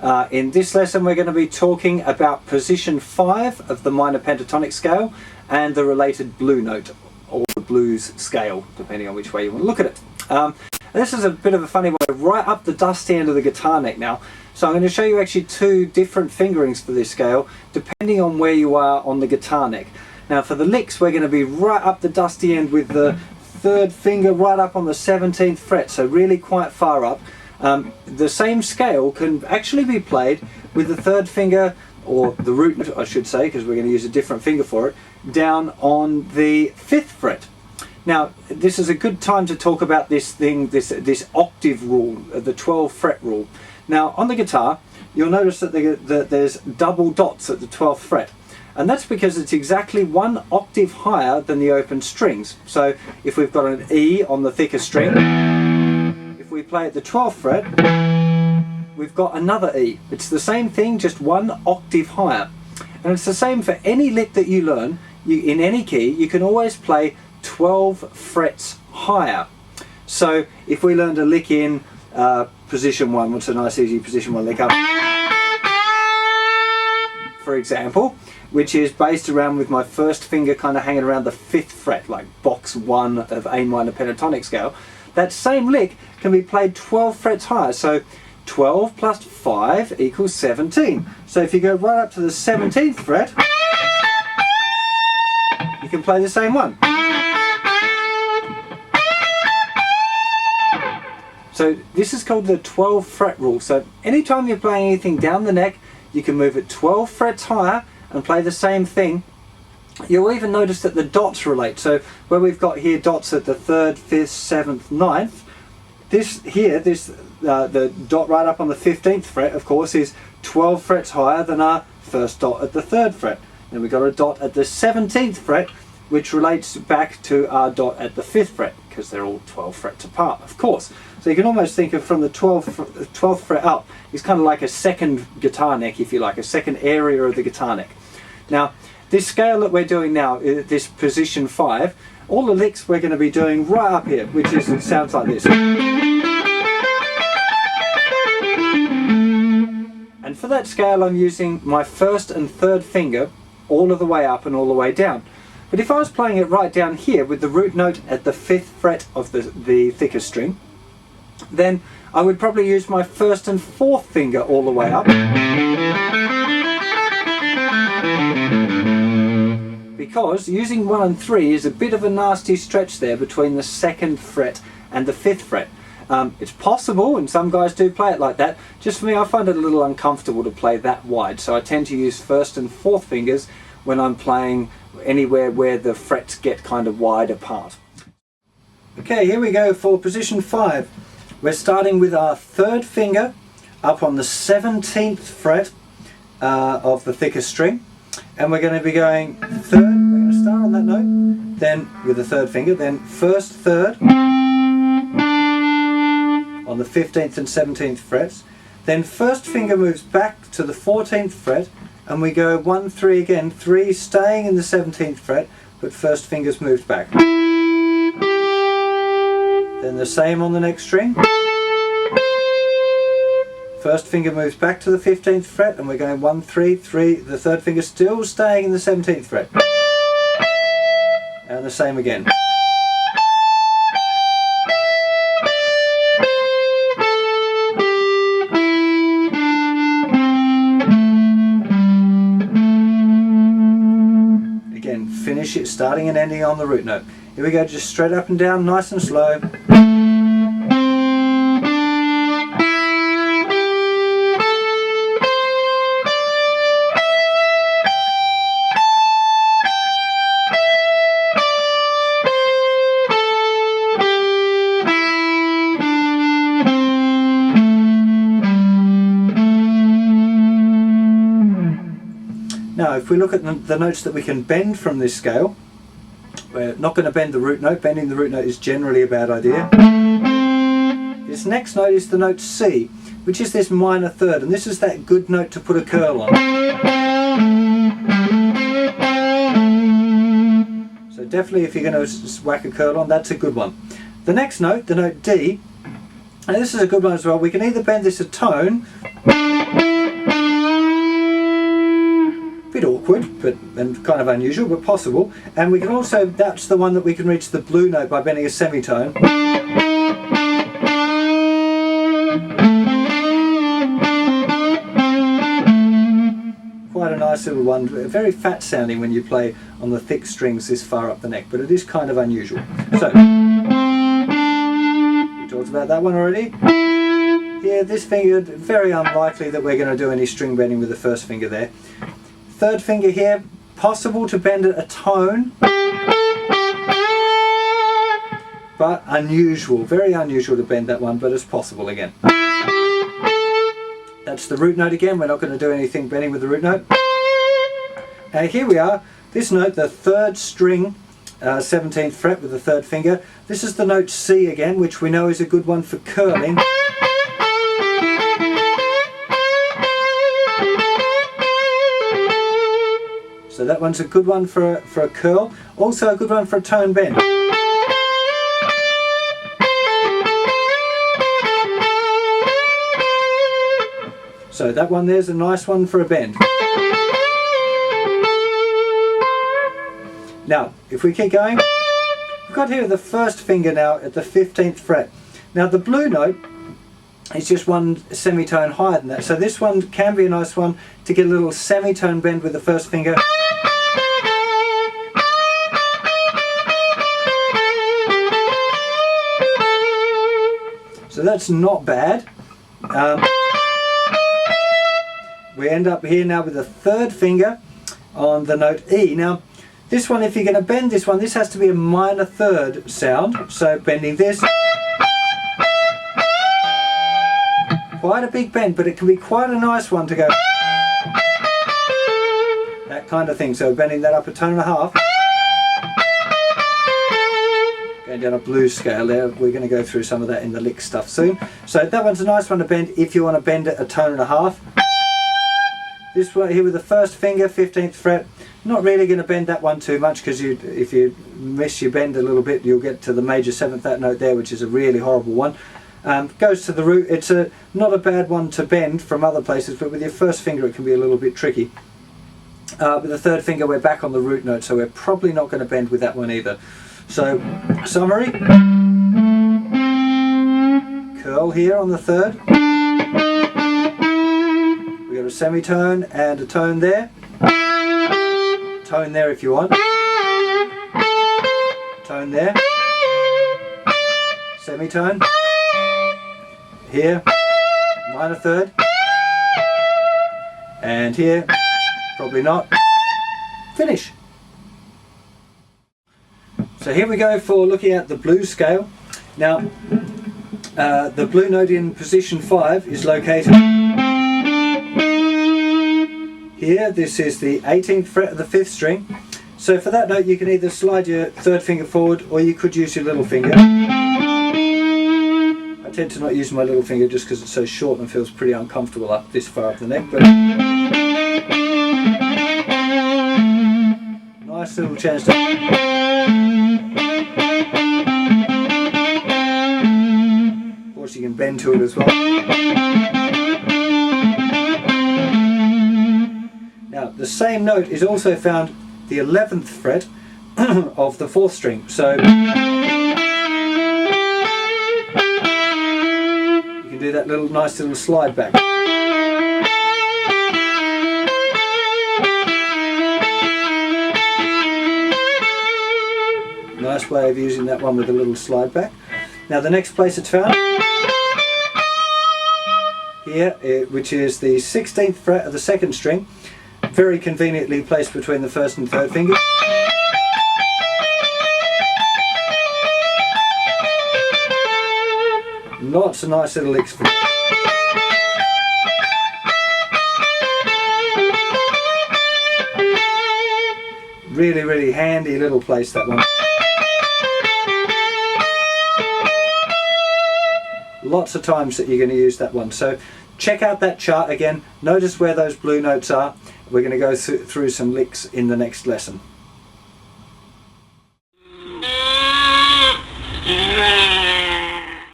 In this lesson we're going to be talking about position 5 of the minor pentatonic scale and the related blue note, or the blues scale, depending on which way you want to look at it. This is a bit of a funny one, right up the dusty end of the guitar neck now. So I'm going to show you actually two different fingerings for this scale, depending on where you are on the guitar neck. Now for the licks, we're going to be right up the dusty end with the third finger right up on the 17th fret, so really quite far up. The same scale can actually be played with the third finger, or the root note I should say, because we're going to use a different finger for it, down on the 5th fret. Now this is a good time to talk about this thing, this octave rule, the 12th fret rule. Now on the guitar you'll notice that there's double dots at the 12th fret, and that's because it's exactly one octave higher than the open strings. So if we've got an E on the thicker string, if we play at the 12th fret, we've got another E. It's the same thing, just one octave higher. And it's the same for any lick that you learn. In any key you can always play 12 frets higher. So if we learned a lick in position 1, what's a nice easy position 1 lick up, for example, which is based around with my first finger kind of hanging around the 5th fret, like box 1 of A minor pentatonic scale, that same lick can be played 12 frets higher. So 12 plus 5 equals 17. So if you go right up to the 17th fret, you can play the same one. So this is called the 12 fret rule. So anytime you're playing anything down the neck, you can move it 12 frets higher and play the same thing. You'll even notice that the dots relate. So where we've got here dots at the 3rd, 5th, 7th, 9th, the dot right up on the 15th fret, of course, is 12 frets higher than our first dot at the 3rd fret. Then we've got a dot at the 17th fret, which relates back to our dot at the 5th fret, because they're all 12 frets apart, of course. So you can almost think of from the 12th fret up, it's kind of like a second guitar neck, if you like, a second area of the guitar neck. Now, this scale that we're doing now, this position 5, all the licks we're going to be doing right up here, which is, it sounds like this. And for that scale I'm using my 1st and 3rd finger all of the way up and all the way down. But if I was playing it right down here with the root note at the 5th fret of the thicker string, then I would probably use my 1st and 4th finger all the way up, because using 1 and 3 is a bit of a nasty stretch there between the 2nd fret and the 5th fret. It's possible, and some guys do play it like that. Just for me, I find it a little uncomfortable to play that wide, so I tend to use 1st and 4th fingers when I'm playing anywhere where the frets get kind of wide apart. Okay, here we go for position 5. We're starting with our 3rd finger up on the 17th fret of the thicker string, and we're going to be going 3rd, we're going to start on that note, then with the 3rd finger, then 1st, 3rd on the 15th and 17th frets, then 1st finger moves back to the 14th fret, and we go 1, 3 again, 3 staying in the 17th fret, but 1st finger's moved back. Then the same on the next string. 1st finger moves back to the 15th fret, and we're going 1, 3, 3, the 3rd finger still staying in the 17th fret. And the same again. Again, finish it starting and ending on the root note. Here we go, just straight up and down, nice and slow. Now if we look at the notes that we can bend from this scale, we're not going to bend the root note. Bending the root note is generally a bad idea. This next note is the note C, which is this minor 3rd, and this is that good note to put a curl on. So definitely if you're going to whack a curl on, that's a good one. The next note, the note D, and this is a good one as well. We can either bend this a tone awkward and kind of unusual, but possible. And we can also, that's the one that we can reach the blue note by bending a semitone. Quite a nice little one, very fat sounding when you play on the thick strings this far up the neck, but it is kind of unusual. So, we talked about that one already. Yeah, this finger, very unlikely that we're going to do any string bending with the first finger there. Third finger here, possible to bend it a tone, but unusual, very unusual to bend that one, but it's possible again. That's the root note again, we're not going to do anything bending with the root note. Here we are, this note, the third string, 17th fret with the third finger. This is the note C again, which we know is a good one for curling. So that one's a good one for a curl, also a good one for a tone bend. So that one there's a nice one for a bend. Now, if we keep going, we've got here the first finger now at the 15th fret. Now the blue note is just one semitone higher than that, so this one can be a nice one to get a little semitone bend with the first finger. So that's not bad. We end up here now with the third finger on the note E. Now this one, if you're going to bend this one, this has to be a minor third sound, so bending this. Quite a big bend, but it can be quite a nice one to go. That kind of thing, so bending that up a tone and a half. Going down a blues scale there, we're going to go through some of that in the lick stuff soon. So that one's a nice one to bend if you want to bend it a tone and a half. This one here with the first finger, 15th fret, not really going to bend that one too much, because if you miss your bend a little bit, you'll get to the major 7th that note there, which is a really horrible one. Goes to the root. It's not a bad one to bend from other places, but with your first finger it can be a little bit tricky. With the third finger we're back on the root note, so we're probably not going to bend with that one either. So, summary. Curl here on the third. We got a semitone and a tone there. Tone there if you want. Tone there. Semitone. Here, minor third. And here, probably not. Finish. So here we go for looking at the blues scale. Now, the blue note in position 5 is located here. This is the 18th fret of the 5th string. So for that note you can either slide your third finger forward, or you could use your little finger. I tend to not use my little finger just because it's so short and feels pretty uncomfortable up this far up the neck. But nice little chance to... Of course you can bend to it as well. Now the same note is also found the 11th fret of the 4th string. So you can do that little nice little slide back. Nice way of using that one with a little slide back. Now the next place it's found here, which is the 16th fret of the 2nd string, very conveniently placed between the 1st and 3rd finger. Lots of nice little licks for really handy little place, that one. Lots of times that you're going to use that one. So check out that chart again, notice where those blue notes are. We're going to go through some licks in the next lesson.